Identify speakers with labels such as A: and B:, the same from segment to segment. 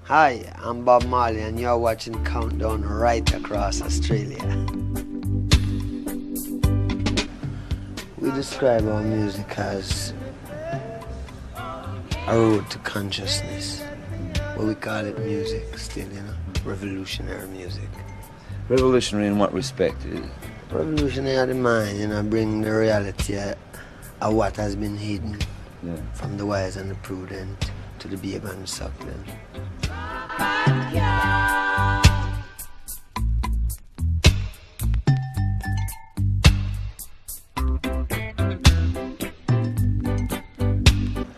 A: Hi, I'm Bob Marley, and you're watching Countdown right across Australia. We describe our music as a road to consciousness, but we call it music still, revolutionary music.
B: Revolutionary in what respect?
A: Revolutionary of the mind, bring the reality of what has been hidden from the wise and the prudent to the babe and the suckling.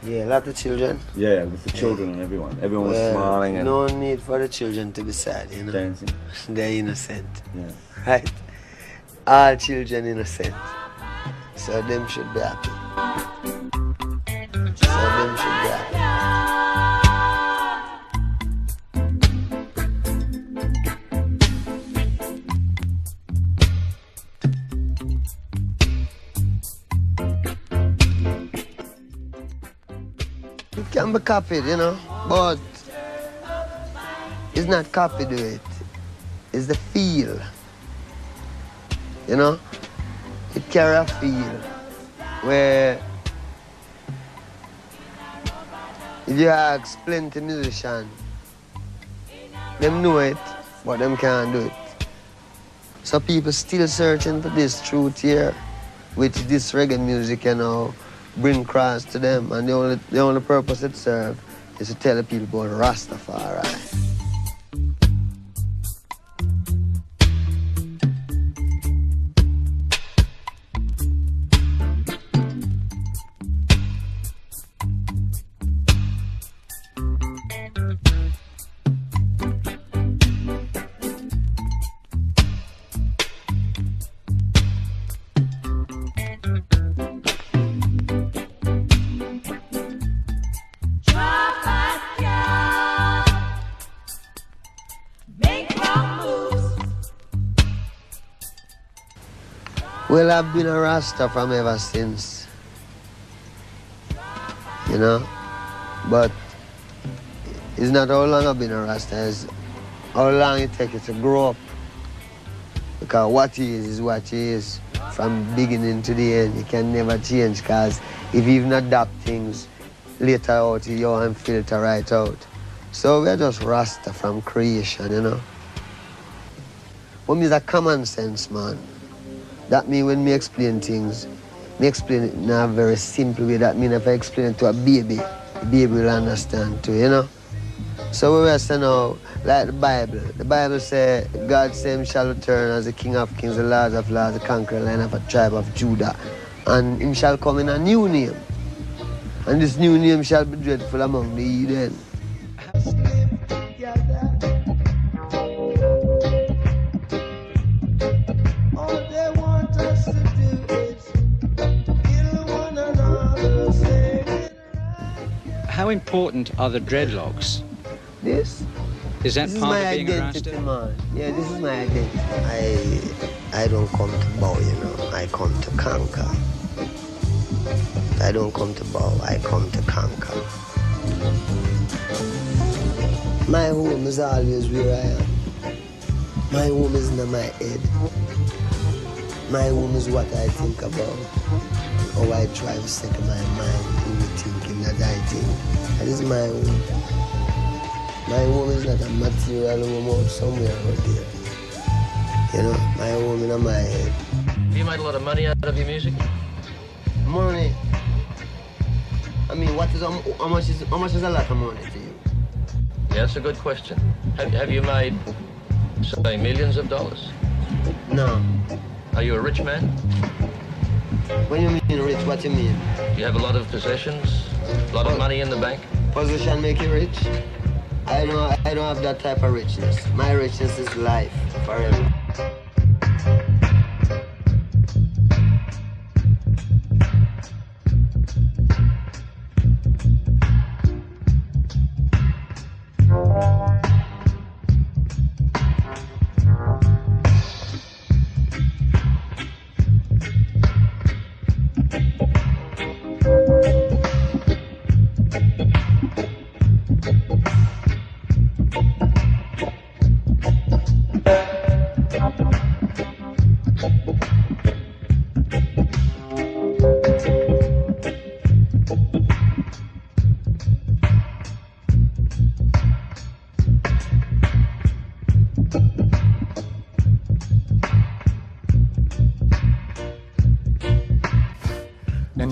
A: Yeah, a lot of children.
B: Yeah, with the children and everyone. Everyone was smiling and...
A: No need for the children to be sad,
B: dancing.
A: They're innocent.
B: Yeah.
A: Right? All children innocent. So them should be happy. It can be copied, but it's not copied to it. It's the feel. It carry a feel where if you ask plenty musicians, them know it, but them can't do it. So people still searching for this truth here, which this reggae music, bring across to them, and the only purpose it serves is to tell the people about Rastafari. Well, I've been a Rasta from ever since, but it's not how long I've been a Rasta, it's how long it takes you to grow up. Because what he is what he is from beginning to the end. You can never change, because if you even adapt things later out, you won't filter right out. So we're just Rasta from creation, But me's a common sense, man. That means when me explain things, me explain it in a very simple way. That means if I explain it to a baby, the baby will understand too, So we say now, like the Bible says, God said him shall return as the King of Kings, the Lord of Lords, the conquering Lion of a tribe of Judah. And him shall come in a new name. And this new name shall be dreadful among the heathen.
C: How important are the dreadlocks?
A: This?
C: Is that part of being a
A: identity,
C: Rasta?
A: man. Yeah, this is my identity. I don't come to bow, I come to conquer. I don't come to bow, I come to conquer. My home is always where I am. My home is in my head. My home is what I think about. How I try to set my mind in the thinking that I think. That is my home. My home is not a material home out somewhere out there. My home in my head.
D: Have you made a lot of money out of your music?
A: Money? I mean, how much is a lot of money to you?
D: Yeah, that's a good question. Have you made, say, millions of dollars?
A: No.
D: Are you a rich man?
A: When you mean rich, what you mean?
D: Do you have a lot of possessions? A lot of money in the bank?
A: Position make you rich? I don't have that type of richness. My richness is life, forever.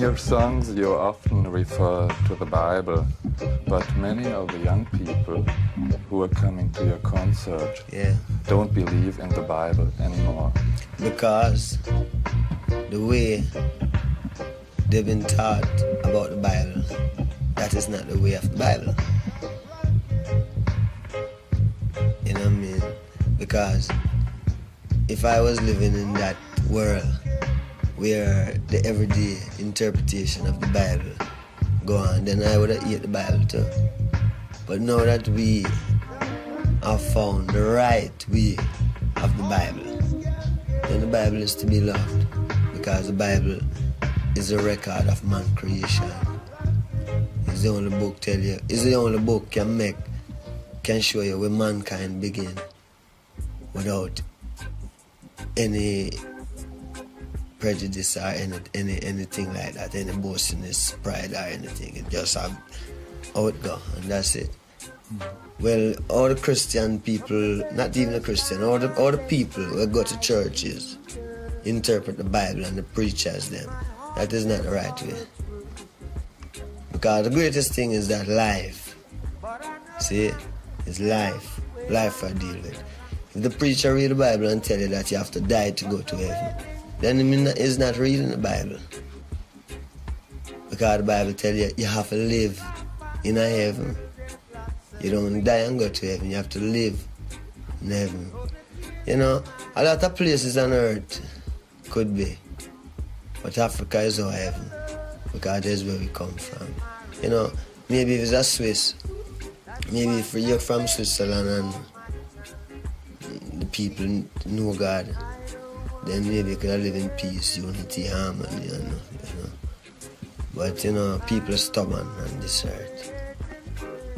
E: your songs, you often refer to the Bible, but many of the young people who are coming to your concert don't believe in the Bible anymore.
A: Because the way they've been taught about the Bible, that is not the way of the Bible. You know what I mean? Because if I was living in that world where the everyday interpretation of the Bible go on, then I would have eaten the Bible too. But now that we have found the right way of the Bible, then the Bible is to be loved, because the Bible is a record of man creation. It's the only book it's the only book can show you where mankind began without any prejudice or anything like that, any boastfulness, pride or anything. It just have how it go, and that's it. Well, all the Christian people, not even the Christian, all the people who go to churches interpret the Bible and the preachers them. That is not the right way. Because the greatest thing is that life. See, it's life. Life I deal with. If the preacher read the Bible and tell you that you have to die to go to heaven, then he's not reading the Bible. Because the Bible tells you you have to live in a heaven. You don't die and go to heaven, you have to live in heaven. You know, a lot of places on earth could be, but Africa is our heaven, because that's where we come from. You know, maybe if it's a Swiss, maybe if you're from Switzerland and the people know God, then maybe you could live in peace, unity, harmony, you know. But, you know, people are stubborn on this earth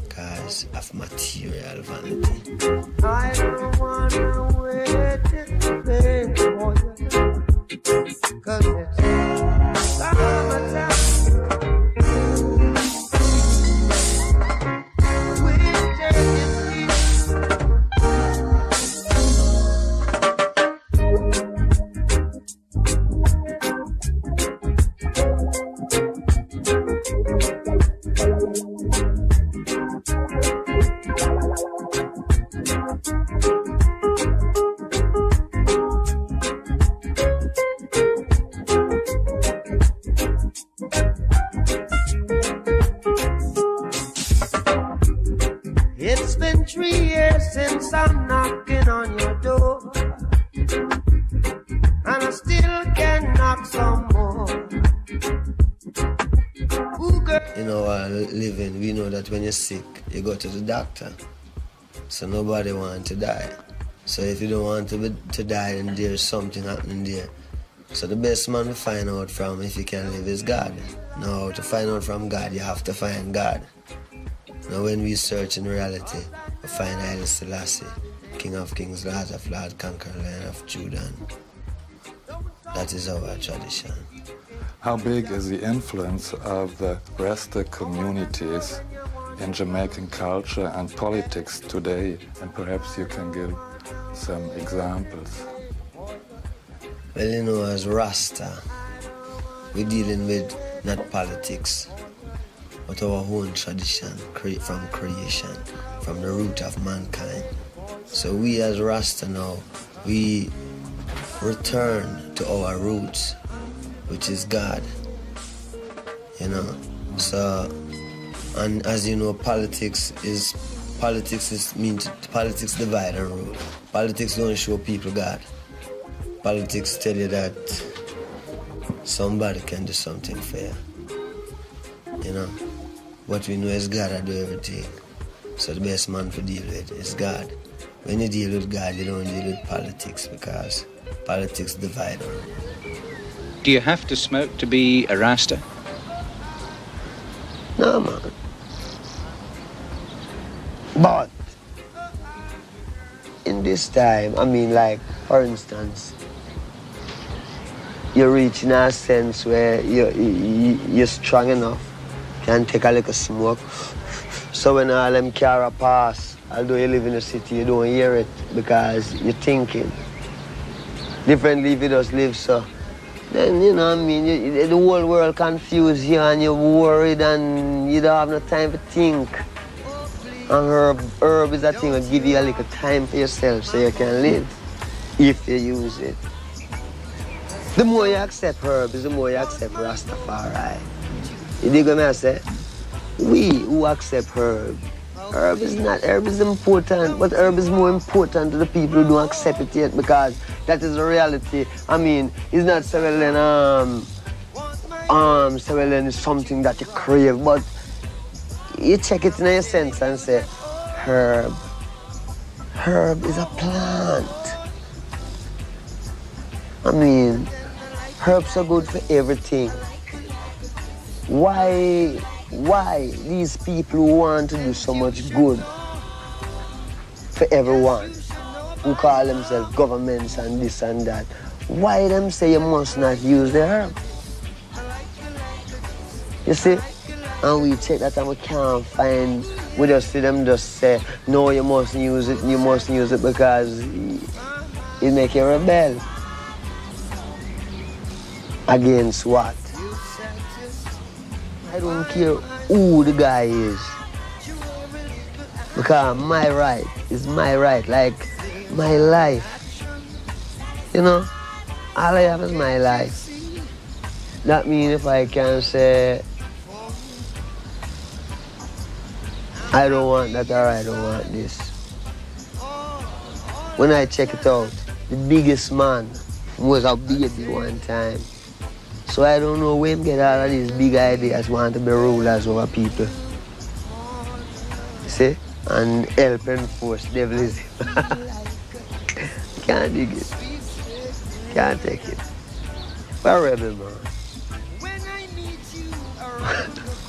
A: because of material vanity. I don't want to wait for you, 'cause it's summertime. It's been 3 years since I'm knocking on your door, and I still can knock some more. You know, living, we know that when you're sick, you go to the doctor. So nobody wants to die. So if you don't want to die, then there's something happening there. So the best man to find out from if you can live is God. Now, to find out from God, you have to find God. Now when we search in reality, we find Haile Selassie, King of Kings, Lord of Lords, Conqueror, Lion of Judah. That is our tradition.
E: How big is the influence of the Rasta communities in Jamaican culture and politics today? And perhaps you can give some examples.
A: Well, you know, as Rasta, we're dealing with not politics, but our own tradition from creation, from the root of mankind. So we as Rasta now, we return to our roots, which is God, you know. So, and as you know, politics divide and rule. Politics don't show people God. Politics tell you that somebody can do something fair, you know. What we know is God that do everything. So the best man to deal with is God. When you deal with God, you don't deal with politics, because politics divide.
C: Do you have to smoke to be a Rasta?
A: No, man. But in this time, I mean, like, for instance, you're reaching a sense where you're strong enough, can take a little smoke. So when all them car pass, although you live in the city, you don't hear it because you're thinking. Differently if you just live so then, you know what I mean, the whole world confused you and you're worried and you don't have no time to think. And herb is a thing that give you a little time for yourself so you can live, if you use it. The more you accept herbs, the more you accept Rastafari. You dig what I say? We who accept herb herb is important, but herb is more important to the people who don't accept it yet, because that is the reality. I mean, it's not selling selling is something that you crave, but you check it in your sense and say, herb is a plant. I mean, herbs are good for everything. Why these people who want to do so much good for everyone, who call themselves governments and this and that, why them say you must not use the herb? You see? And we check that and we can't find, we just see them just say, no, you mustn't use it because it make you rebel. Against what? I don't care who the guy is, because my right is my right, like my life. You know, all I have is my life. That means if I can say, I don't want that or I don't want this. When I check it out, the biggest man was a baby one time. So I don't know where him get all of these big ideas, want to be rulers over people. See? And help enforce devilism. Can't dig it. Can't take it. We're rebel, man.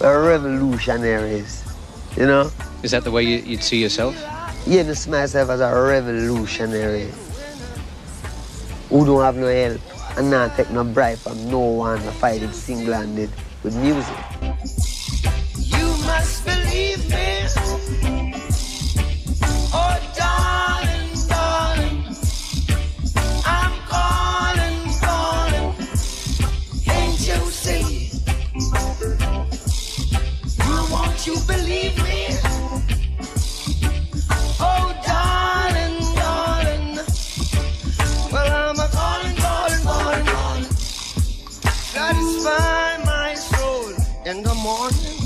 A: We're revolutionaries, you know?
C: Is that the way you'd see yourself?
A: Yeah, I see myself as a revolutionary who don't have no help and not take no bribe from no one to fight it single-handed with music.
F: You must believe me. Oh, darling, darling, I'm calling. Can't you see? Won't you believe me? Oh, darling, well, I'm a calling. Satisfy my soul in the morning.